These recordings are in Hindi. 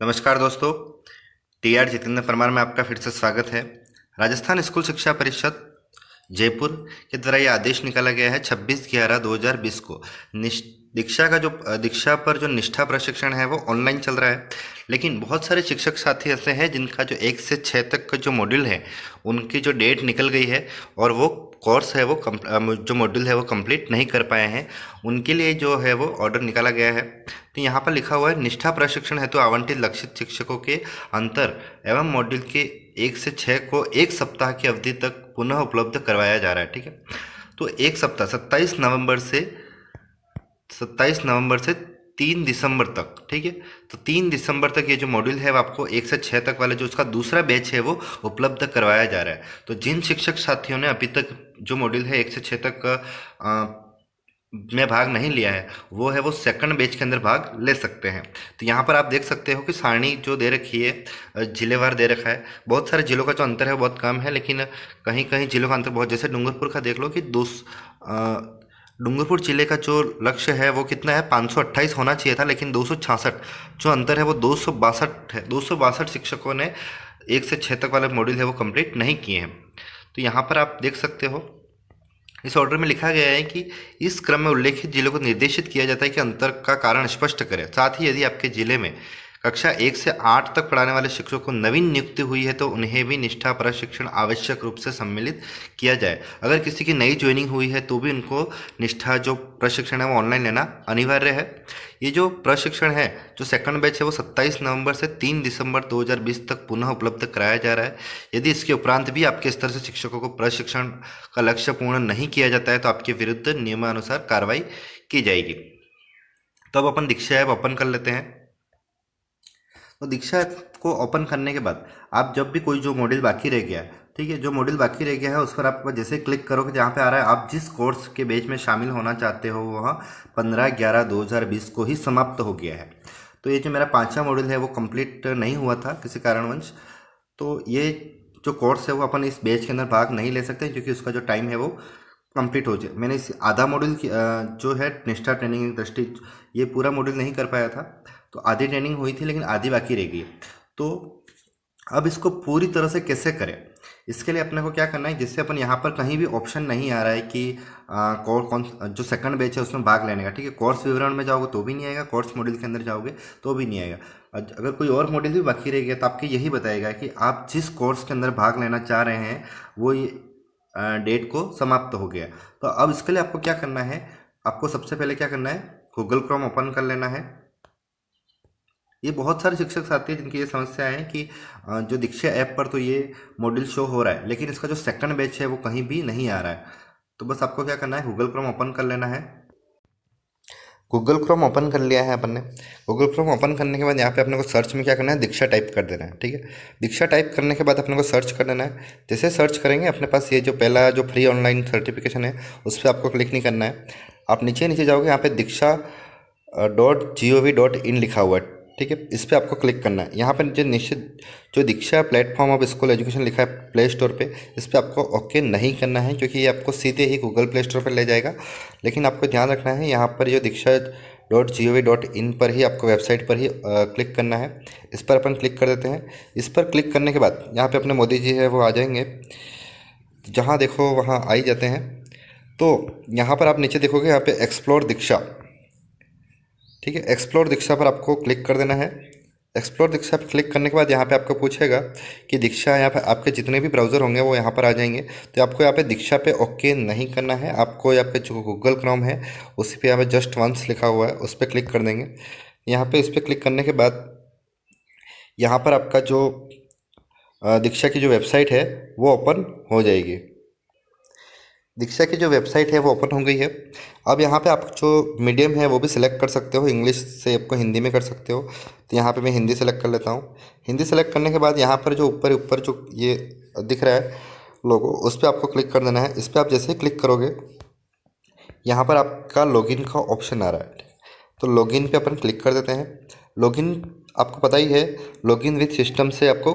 नमस्कार दोस्तों। टीआर जितेंद्र परमार में आपका फिर से स्वागत है। राजस्थान स्कूल शिक्षा परिषद जयपुर के द्वारा यह आदेश निकाला गया है 26/11/2020 को। दीक्षा का जो दीक्षा पर जो निष्ठा प्रशिक्षण है वो ऑनलाइन चल रहा है, लेकिन बहुत सारे शिक्षक साथी ऐसे हैं जिनका जो 1 से 6 तक का जो मॉड्यूल है उनकी जो डेट निकल गई है और वो कोर्स है वो जो मॉड्यूल है वो कंप्लीट नहीं कर पाए हैं। उनके लिए जो है वो ऑर्डर निकाला गया है। तो यहाँ पर लिखा हुआ है निष्ठा प्रशिक्षण हेतु आवंटित लक्षित शिक्षकों के अंतर एवं मॉड्यूल के 1 से 6 को 1 सप्ताह की अवधि तक पुनः उपलब्ध करवाया जा रहा है। ठीक है, तो 1 सप्ताह 27 नवंबर से 3 दिसंबर तक। ठीक है, तो 3 दिसंबर तक ये जो मॉड्यूल है वो आपको 1 से 6 तक वाले जो उसका दूसरा बैच है वो उपलब्ध करवाया जा रहा है। तो जिन शिक्षक साथियों ने अभी तक जो मॉड्यूल है 1 से 6 तक में भाग नहीं लिया है वो है वो सेकंड बैच के अंदर भाग ले सकते हैं। तो यहाँ पर आप देख सकते हो कि सारणी जो दे रखी है जिलेवार दे रखा है। बहुत सारे जिलों का जो अंतर है वो बहुत कम है, लेकिन कहीं कहीं जिलों का अंतर बहुत, जैसे डूंगरपुर का देख लो कि डूंगरपुर जिले का जो लक्ष्य है वो कितना है, 528 होना चाहिए था, लेकिन 266 जो अंतर है वो 262 है। 262 शिक्षकों ने 1 से 6 तक वाले मॉड्यूल है वो कंप्लीट नहीं किए हैं। तो यहाँ पर आप देख सकते हो इस ऑर्डर में लिखा गया है कि इस क्रम में उल्लेखित जिलों को निर्देशित किया जाता है कि अंतर का कारण स्पष्ट करें। साथ ही यदि आपके जिले में कक्षा 1 से 8 तक पढ़ाने वाले शिक्षकों को नवीन नियुक्ति हुई है तो उन्हें भी निष्ठा प्रशिक्षण आवश्यक रूप से सम्मिलित किया जाए। अगर किसी की नई ज्वाइनिंग हुई है तो भी उनको निष्ठा जो प्रशिक्षण है वो ऑनलाइन लेना अनिवार्य है। ये जो प्रशिक्षण है जो सेकंड बैच है वो 27 नवंबर से 3 दिसंबर 2020 तक पुनः उपलब्ध कराया जा रहा है। यदि इसके उपरांत भी आपके स्तर से शिक्षकों को प्रशिक्षण का लक्ष्य पूर्ण नहीं किया जाता है तो आपके विरुद्ध नियमानुसार कार्रवाई की जाएगी। तो अब अपन दीक्षा ऐप ओपन कर लेते हैं। तो दीक्षा ऐप को ओपन करने के बाद आप जब भी कोई जो मॉड्यूल बाकी रह गया है, ठीक है, जो मॉड्यूल बाकी रह गया है उस पर आप जैसे क्लिक करोगे जहाँ पे आ रहा है आप जिस कोर्स के बैच में शामिल होना चाहते हो वह 15/11/2020 को ही समाप्त हो गया है। तो ये जो मेरा 5वां मॉड्यूल है वो कंप्लीट नहीं हुआ था किसी कारणवश, तो ये जो कोर्स है वो अपन इस बैच के अंदर भाग नहीं ले सकते क्योंकि उसका जो टाइम है वो कंप्लीट हो जाए। मैंने इस आधा मॉड्यूल जो है निष्ठा ट्रेनिंग दृष्टि ये पूरा मॉड्यूल नहीं कर पाया था, तो आधी ट्रेनिंग हुई थी लेकिन आधी बाकी रह गई। तो अब इसको पूरी तरह से कैसे करें, इसके लिए अपने को क्या करना है, जिससे अपन यहाँ पर कहीं भी ऑप्शन नहीं आ रहा है कि कौन जो सेकंड बैच है उसमें भाग लेने का। ठीक है, कोर्स विवरण में जाओगे तो भी नहीं आएगा, कोर्स मॉड्यूल के अंदर जाओगे तो भी नहीं आएगा। अगर कोई और मॉड्यूल भी बाकी रह गया तो आपके यही बताएगा कि आप जिस कोर्स के अंदर भाग लेना चाह रहे हैं वो ये डेट को समाप्त हो गया। तो अब इसके लिए आपको क्या करना है, आपको सबसे पहले क्या करना है, गूगल क्रोम ओपन कर लेना है। ये बहुत सारे शिक्षक साथी हैं जिनकी ये समस्या है कि जो दीक्षा ऐप पर तो ये मॉड्यूल शो हो रहा है लेकिन इसका जो सेकंड बैच है वो कहीं भी नहीं आ रहा है। तो बस आपको क्या करना है, गूगल क्रोम ओपन कर लेना है। गूगल क्रोम ओपन कर लिया है अपन ने। गूगल क्रोम ओपन करने के बाद यहाँ पे अपने को सर्च में क्या करना है, दीक्षा टाइप कर देना है। ठीक है, दीक्षा टाइप करने के बाद अपने को सर्च कर देना है। जैसे सर्च करेंगे अपने पास ये जो पहला जो फ्री ऑनलाइन सर्टिफिकेशन है उस पर आपको क्लिक नहीं करना है। आप नीचे नीचे जाओगे, यहाँ पे दीक्षा.gov.in लिखा हुआ है। ठीक है, इस पर आपको क्लिक करना है। यहाँ पर जो निश्चित जो दीक्षा प्लेटफॉर्म ऑफ स्कूल एजुकेशन लिखा है प्ले स्टोर पे, इस पर आपको ओके नहीं करना है क्योंकि ये आपको सीधे ही गूगल प्ले स्टोर पर ले जाएगा। लेकिन आपको ध्यान रखना है यहाँ पर जो दीक्षा.gov.in पर ही आपको वेबसाइट पर ही क्लिक करना है। इस पर अपन क्लिक कर देते हैं। इस पर क्लिक करने के बाद यहाँ पे अपने मोदी जी है वो आ जाएंगे, जहाँ देखो वहाँ आ ही जाते हैं। तो यहाँ पर आप नीचे देखोगे यहाँ पे एक्सप्लोर दीक्षा। ठीक है, एक्सप्लोर दीक्षा पर आपको क्लिक कर देना है। एक्सप्लोर दीक्षा पर क्लिक करने के बाद यहाँ पे आपको पूछेगा कि दीक्षा, यहाँ पे आपके जितने भी ब्राउज़र होंगे वो यहाँ पर आ जाएंगे। तो आपको यहाँ पे दीक्षा पे ओके नहीं करना है, आपको यहाँ पे जो गूगल क्रोम है उसी पे यहाँ पे जस्ट वंस लिखा हुआ है उस पर क्लिक कर देंगे। यहाँ पे इस पर क्लिक करने के बाद यहाँ पर आपका जो दीक्षा की जो वेबसाइट है वो ओपन हो जाएगी। दीक्षा की जो वेबसाइट है वो ओपन हो गई है। अब यहाँ पे आप जो मीडियम है वो भी सिलेक्ट कर सकते हो, इंग्लिश से आपको हिंदी में कर सकते हो। तो यहाँ पे मैं हिंदी सेलेक्ट कर लेता हूँ। हिंदी सेलेक्ट करने के बाद यहाँ पर जो ऊपर ऊपर जो ये दिख रहा है लोगो, उस पर आपको क्लिक कर देना है। इस पर आप जैसे ही क्लिक करोगे यहाँ पर आपका लॉगिन का ऑप्शन आ रहा है। तो लॉगिन पे अपन क्लिक कर देते हैं। लॉगिन आपको पता ही है, लॉगिन विथ सिस्टम से आपको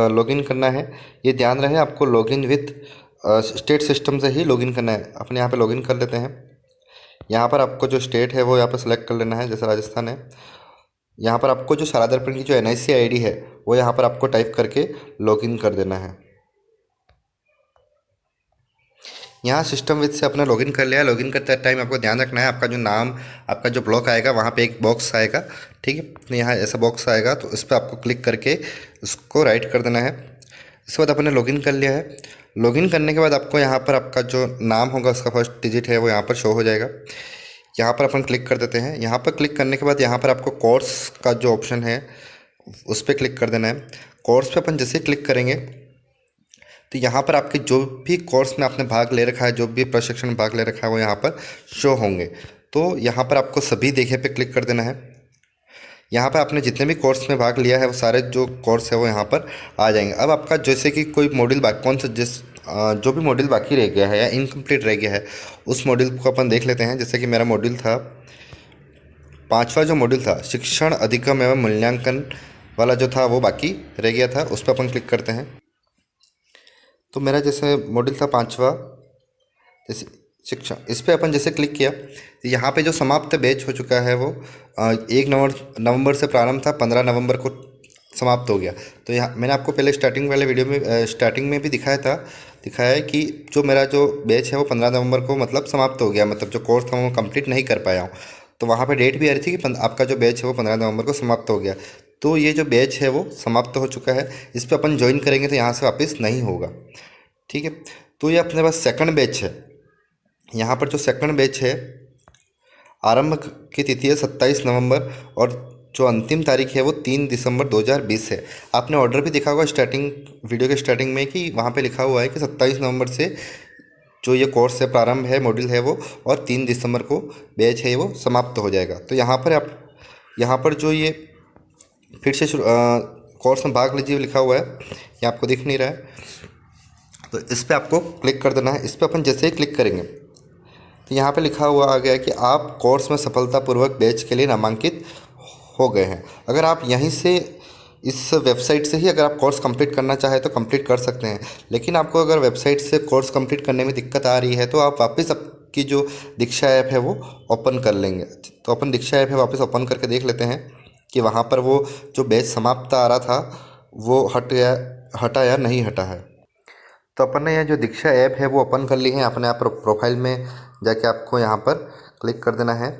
लॉगिन करना है। ये ध्यान रहे, आपको लॉगिन विथ स्टेट सिस्टम से ही लॉगिन करना है। अपने यहाँ पे लॉगिन कर लेते हैं। यहाँ पर आपको जो स्टेट है वो यहाँ पर सेलेक्ट कर लेना है, जैसे राजस्थान है। यहाँ पर आपको जो शाला दर्पण की जो NIC ID है वो यहाँ पर आपको टाइप करके लॉगिन कर देना है। यहाँ सिस्टम विद से अपना लॉगिन कर लिया है। लॉगिन करते टाइम आपको ध्यान रखना है, आपका जो नाम, आपका जो ब्लॉक आएगा वहाँ पे एक बॉक्स आएगा, ठीक है। तो यहाँ ऐसा बॉक्स आएगा, तो इस पर आपको क्लिक करके उसको राइट कर देना है। इसके बाद अपने लॉगिन कर लिया है। लॉगिन करने के बाद आपको यहाँ पर आपका जो नाम होगा उसका फर्स्ट डिजिट है वो यहाँ पर शो हो जाएगा। यहाँ पर अपन क्लिक कर देते हैं। यहाँ पर क्लिक करने के बाद यहाँ पर आपको कोर्स का जो ऑप्शन है उस पर क्लिक कर देना है। कोर्स पे अपन जैसे क्लिक करेंगे तो यहाँ पर आपके जो भी कोर्स में आपने भाग ले रखा है, जो भी प्रशिक्षण में भाग ले रखा है वो यहाँ पर शो होंगे। तो यहाँ पर आपको सभी देखे पे क्लिक कर देना है। यहाँ पर आपने जितने भी कोर्स में भाग लिया है वो सारे जो कोर्स है वो यहाँ पर आ जाएंगे। अब आपका जैसे कि कोई मॉड्यूल कौन सा जो भी मॉड्यूल बाकी रह गया है या इनकम्प्लीट रह गया है उस मॉड्यूल को अपन देख लेते हैं। जैसे कि मेरा मॉड्यूल था 5वां, जो मॉड्यूल था शिक्षण अधिगम एवं मूल्यांकन वाला जो था वो बाकी रह गया था, उस पर अपन क्लिक करते हैं। तो मेरा जैसे मॉड्यूल था 5वां जैसे शिक्षा, इस पर अपन जैसे क्लिक किया तो यहाँ पे जो समाप्त बैच हो चुका है वो 1 नवंबर से प्रारंभ था, 15 नवंबर को समाप्त हो गया। तो यहाँ मैंने आपको पहले स्टार्टिंग वाले वीडियो में स्टार्टिंग में भी दिखाया है कि जो मेरा जो बैच है वो 15 नवंबर को मतलब समाप्त हो गया, मतलब जो कोर्स था वो कंप्लीट नहीं कर पाया हूँ। तो वहाँ पे डेट भी आ रही थी कि आपका जो बैच है वो 15 नवंबर को समाप्त हो गया। तो ये जो बैच है वो समाप्त हो चुका है। इस पर अपन ज्वाइन करेंगे तो यहाँ से वापस नहीं होगा, ठीक है। तो ये अपने पास सेकंड बैच है। यहाँ पर जो सेकंड बैच है आरंभ की तिथि है 27 नवंबर और जो अंतिम तारीख है वो 3 दिसंबर 2020 है। आपने ऑर्डर भी देखा होगा स्टार्टिंग वीडियो के स्टार्टिंग में कि वहाँ पे लिखा हुआ है कि 27 नवंबर से जो ये कोर्स है, प्रारंभ है, मॉड्यूल है वो, और 3 दिसंबर को बैच है वो समाप्त हो जाएगा। तो यहाँ पर जो ये फिर से कोर्स में भाग लीजिए लिखा हुआ है, ये आपको दिख नहीं रहा है, तो इस पर आपको क्लिक कर देना है। इस पर अपन जैसे ही क्लिक करेंगे तो यहाँ पे लिखा हुआ आ गया कि आप कोर्स में सफलतापूर्वक बैच के लिए नामांकित हो गए हैं। अगर आप यहीं से इस वेबसाइट से ही अगर आप कोर्स कंप्लीट करना चाहें तो कंप्लीट कर सकते हैं, लेकिन आपको अगर वेबसाइट से कोर्स कंप्लीट करने में दिक्कत आ रही है तो आप वापस आपकी जो दीक्षा ऐप है वो ओपन कर लेंगे। तो अपन दीक्षा ऐप है वापस ओपन करके देख लेते हैं कि वहाँ पर वो जो बैच समाप्त आ रहा था वो हटा या नहीं हटा है। तो अपन ने यह जो दीक्षा ऐप है वो ओपन कर ली है। अपने आप प्रोफाइल में जाके आपको यहाँ पर क्लिक कर देना है।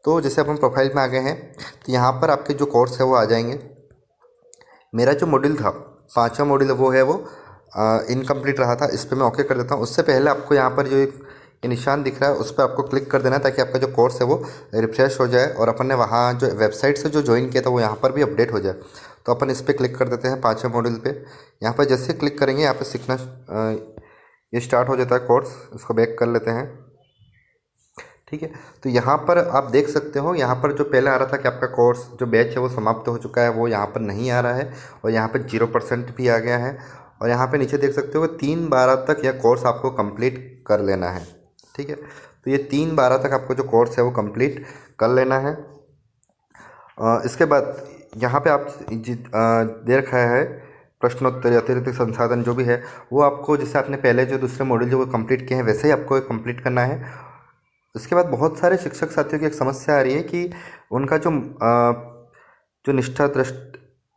तो जैसे अपन प्रोफाइल में आ गए हैं तो यहाँ पर आपके जो कोर्स है वो आ जाएंगे। मेरा जो मॉड्यूल था 5वां मॉड्यूल वो है वो इनकम्प्लीट रहा था, इस पर मैं ओके कर देता हूँ। उससे पहले आपको यहाँ पर जो एक निशान दिख रहा है उस पर आपको क्लिक कर देना है ताकि आपका जो कोर्स है वो रिफ्रेश हो जाए और अपन ने वहाँ जो वेबसाइट से जो ज्वाइन किया था वो यहाँ पर भी अपडेट हो जाए। तो अपन इस पर क्लिक कर देते हैं 5वें मॉड्यूल पे। यहाँ पर जैसे क्लिक करेंगे यहाँ पर सीखना ये स्टार्ट हो जाता है कोर्स। इसको बैक कर लेते हैं, ठीक है। तो यहाँ पर आप देख सकते हो, यहाँ पर जो पहले आ रहा था कि आपका कोर्स जो बैच है वो समाप्त हो चुका है, वो यहाँ पर नहीं आ रहा है और यहाँ पर 0% भी आ गया है। और यहाँ पे नीचे देख सकते हो कि 3/12 तक यह कोर्स आपको कंप्लीट कर लेना है, ठीक है। तो ये 3/12 तक आपको जो कोर्स है वो कंप्लीट कर लेना है। इसके बाद यहाँ पे आप दे रखा है प्रश्नोत्तर अतिरिक्त संसाधन जो भी है वो आपको, जैसे आपने पहले जो दूसरे मॉड्यूल जो वो कंप्लीट किए हैं वैसे ही आपको कंप्लीट करना है। उसके बाद बहुत सारे शिक्षक साथियों की एक समस्या आ रही है कि उनका जो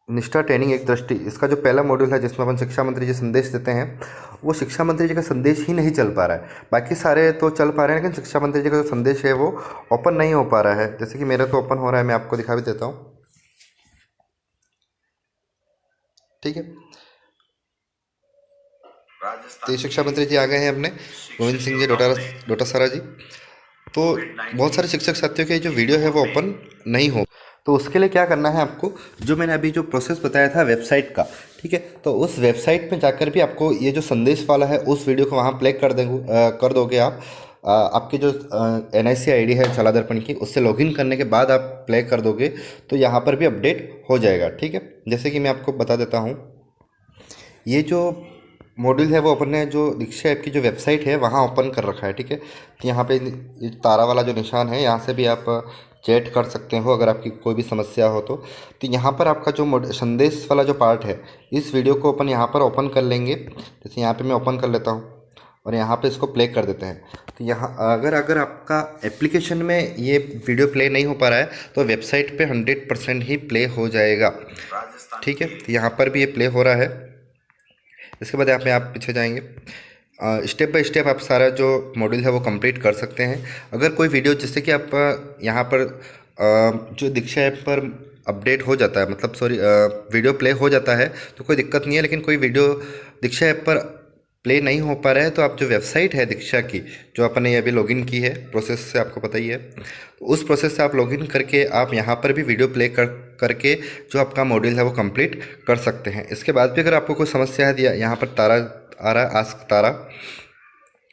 निष्ठा ट्रेनिंग एक दृष्टि, इसका जो पहला मॉड्यूल है जिसमें अपन शिक्षा मंत्री जी संदेश देते हैं वो शिक्षा मंत्री जी का संदेश ही नहीं चल पा रहा है। बाकी सारे तो चल पा रहे हैं लेकिन शिक्षा मंत्री जी का जो संदेश है वो ओपन नहीं हो पा रहा है। जैसे कि मेरा तो ओपन हो रहा है, मैं आपको दिखा भी देता हूँ, ठीक है। तो शिक्षा मंत्री जी आ गए हैं अपने गोविंद सिंह जी डोटासरा जी। तो बहुत सारे शिक्षक साथियों के जो वीडियो है वो ओपन नहीं हो, तो उसके लिए क्या करना है आपको, जो मैंने अभी जो प्रोसेस बताया था वेबसाइट का, ठीक है। तो उस वेबसाइट में जाकर भी आपको ये जो संदेश वाला है उस वीडियो को वहाँ प्ले कर दोगे आप। आपकी जो NIC ID है शाला दर्पण की, उससे लॉगिन करने के बाद आप प्ले कर दोगे तो यहाँ पर भी अपडेट हो जाएगा, ठीक है। जैसे कि मैं आपको बता देता हूँ, ये जो मॉड्यूल है वो अपन ने जो दीक्षा ऐप की जो वेबसाइट है वहाँ ओपन कर रखा है, ठीक है। तो यहाँ पे ये तारा वाला जो निशान है यहाँ से भी आप चैट कर सकते हो अगर आपकी कोई भी समस्या हो तो। यहाँ पर आपका जो संदेश वाला जो पार्ट है इस वीडियो को अपन यहाँ पर ओपन कर लेंगे। जैसे यहाँ पे मैं ओपन कर लेता हूँ और यहाँ पे इसको प्ले कर देते हैं। तो यहाँ अगर अगर आपका एप्लीकेशन में ये वीडियो प्ले नहीं हो पा रहा है तो वेबसाइट पे 100% ही प्ले हो जाएगा। ठीक है, तो यहाँ पर भी ये प्ले हो रहा है। इसके बाद आप पीछे जाएंगे, स्टेप बाय स्टेप आप सारा जो मॉड्यूल है वो कंप्लीट कर सकते हैं। अगर कोई वीडियो जैसे कि आप यहाँ पर जो दीक्षा ऐप पर अपडेट हो जाता है, मतलब सॉरी वीडियो प्ले हो जाता है तो कोई दिक्कत नहीं है, लेकिन कोई वीडियो दीक्षा ऐप पर प्ले नहीं हो पा रहा है तो आप जो वेबसाइट है दीक्षा की, जो आपने ये अभी लॉगिन की है प्रोसेस से, आपको पता ही है, तो उस प्रोसेस से आप लॉगिन करके आप यहाँ पर भी वीडियो प्ले करके जो आपका मॉड्यूल है वो कंप्लीट कर सकते हैं। इसके बाद भी अगर आपको कोई समस्या है, यहाँ पर तारा आ रहा है, आस्क तारा,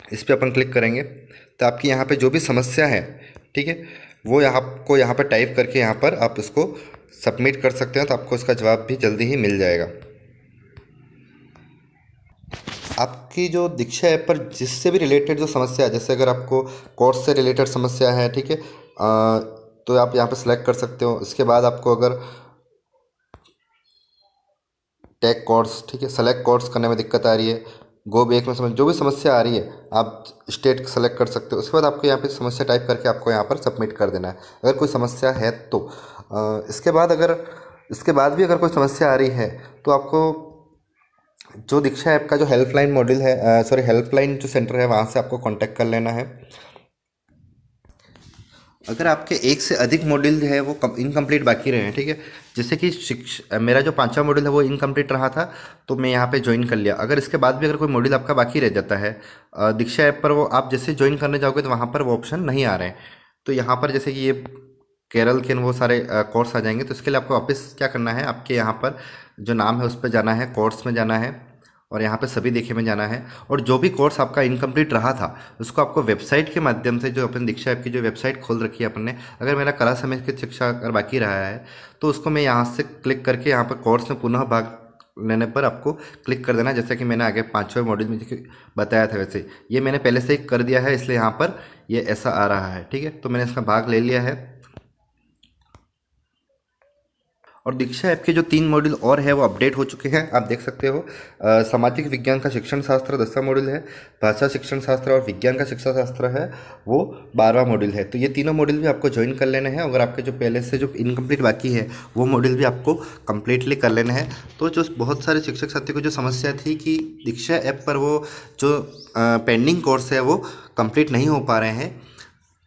इस पर अपन क्लिक करेंगे तो आपकी यहाँ पे जो भी समस्या है, ठीक है, वो आपको यहाँ पर टाइप करके यहाँ पर आप इसको सबमिट कर सकते हैं, तो आपको इसका जवाब भी जल्दी ही मिल जाएगा। आपकी जो दीक्षा ऐप पर जिससे भी रिलेटेड जो समस्या है, जैसे अगर आपको कोर्स से रिलेटेड समस्या है, ठीक है, तो आप यहाँ पे सेलेक्ट कर सकते हो। इसके बाद आपको अगर टेक कोर्स, ठीक है, सेलेक्ट कोर्स करने में दिक्कत आ रही है, गो बैक में जो भी समस्या आ रही है आप स्टेट सेलेक्ट कर सकते हो। उसके बाद आपको यहाँ पे समस्या टाइप करके आपको यहाँ पर सबमिट कर देना है अगर कोई समस्या है तो। इसके बाद भी अगर कोई समस्या आ रही है तो आपको जो दीक्षा ऐप का जो हेल्पलाइन मॉड्यूल है, सॉरी हेल्पलाइन जो सेंटर है, वहाँ से आपको कांटेक्ट कर लेना है। अगर आपके एक से अधिक मॉड्यूल है वो इनकम्प्लीट बाकी रहे हैं, ठीक है, जैसे कि मेरा जो 5वां मॉड्यूल है वो इनकम्प्लीट रहा था तो मैं यहाँ पे ज्वाइन कर लिया। अगर इसके बाद भी अगर कोई मॉड्यूल आपका बाकी रह जाता है दीक्षा ऐप पर, वो आप जैसे ज्वाइन करने जाओगे तो वहाँ पर वो ऑप्शन नहीं आ रहे हैं। तो यहाँ पर जैसे कि ये केरल के वो सारे कोर्स आ जाएंगे, तो इसके लिए आपको वापस क्या करना है, आपके यहाँ पर जो नाम है उस पर जाना है, कोर्स में जाना है और यहाँ पे सभी देखे में जाना है। और जो भी कोर्स आपका इनकम्प्लीट रहा था उसको आपको वेबसाइट के माध्यम से, जो अपन दीक्षा ऐप की जो वेबसाइट खोल रखी है अपन ने, अगर मेरा कला समय की शिक्षा अगर बाकी रहा है तो उसको मैं यहाँ से क्लिक करके यहाँ पर कोर्स में पुनः भाग लेने पर आपको क्लिक कर देना। जैसे कि मैंने आगे 5वें मॉड्यूल में बताया था, वैसे ये मैंने पहले से ही कर दिया है, इसलिए यहाँ पर ये ऐसा आ रहा है। ठीक है, तो मैंने इसका भाग ले लिया है। और दीक्षा ऐप के जो 3 मॉड्यूल और है वो अपडेट हो चुके हैं, आप देख सकते हो। सामाजिक विज्ञान का शिक्षण शास्त्र 10वां मॉड्यूल है, भाषा शिक्षण शास्त्र और विज्ञान का शिक्षा शास्त्र है वो 12वां मॉड्यूल है। तो ये तीनों मॉड्यूल भी आपको ज्वाइन कर लेने हैं। अगर आपके जो पहले से जो इनकम्प्लीट बाकी है वो मॉड्यूल भी आपको कम्प्लीटली कर लेने हैं। तो जो बहुत सारे शिक्षक साथियों को जो समस्या थी कि दीक्षा ऐप पर वो जो पेंडिंग कोर्स है वो कंप्लीट नहीं हो पा रहे हैं,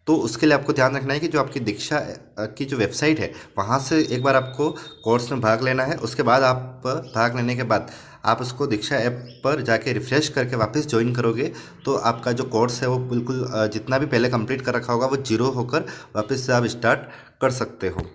तो उसके लिए आपको ध्यान रखना है कि जो आपकी दीक्षा की जो वेबसाइट है वहाँ से एक बार आपको कोर्स में भाग लेना है। उसके बाद आप भाग लेने के बाद आप उसको दीक्षा ऐप पर जाके रिफ़्रेश करके वापस ज्वाइन करोगे तो आपका जो कोर्स है वो बिल्कुल जितना भी पहले कंप्लीट कर रखा होगा वो जीरो होकर वापस से आप स्टार्ट कर सकते हो।